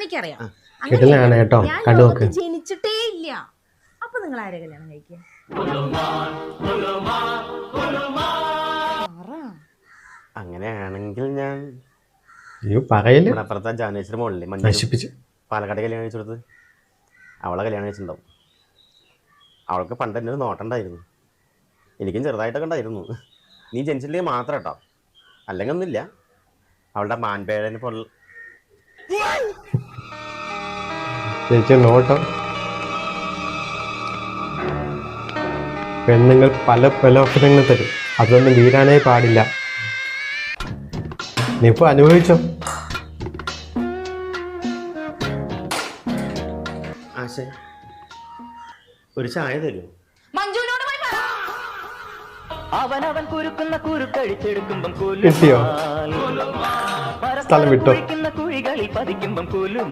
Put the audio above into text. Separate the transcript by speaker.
Speaker 1: എനിക്കറിയാം.
Speaker 2: ഇതിലാണ് കേട്ടോ,
Speaker 1: ഞാൻ
Speaker 2: കണ്ടു നോക്ക്.
Speaker 1: ലോകത്ത് ജനിച്ചിട്ടേ ഇല്ല. അപ്പൊ നിങ്ങൾ ആരെ കല്യാണം കഴിക്കുക?
Speaker 3: അങ്ങനെയാണെങ്കിൽ ഞാൻ
Speaker 2: പറയല്
Speaker 3: അപ്പുറത്തെ ജാനേശ്വരം മോളില്ലേ
Speaker 2: നശിപ്പിച്ച്
Speaker 3: പാലക്കാട് കല്യാണം കഴിച്ചു കൊടുത്ത് അവളെ കല്യാണം കഴിച്ചിട്ടുണ്ടാവും. അവൾക്ക് പണ്ട് എൻ്റെ ഒരു നോട്ടണ്ടായിരുന്നു. എനിക്കും ചെറുതായിട്ടൊക്കെ ഉണ്ടായിരുന്നു. നീ ജനിച്ചില്ലെങ്കിൽ മാത്രം കേട്ടോ, അല്ലെങ്കിൽ ഒന്നുമില്ല. അവളുടെ മാൻപേഴനെ പോലെ
Speaker 2: ചേച്ചി നോട്ടം. പെണ്ണുങ്ങൾ പല പല അവസരങ്ങൾ തരും, അതൊന്നും വീരാനേ പാടില്ല. നീ ഇപ്പൊ അനുഭവിച്ചോ?
Speaker 3: ആശേ ഒരു ചായ തരുമോ?
Speaker 1: മഞ്ജുവിനോട് പോയി പറ.
Speaker 4: അവനവൻ കുരുക്കുന്ന കുരുക്കഴിച്ചെടുക്കുമ്പം
Speaker 2: കിട്ടിയോ? സ്ഥലം വിട്ടോ?
Speaker 4: കുഴികളിൽ പതിക്കുമ്പം കൂലും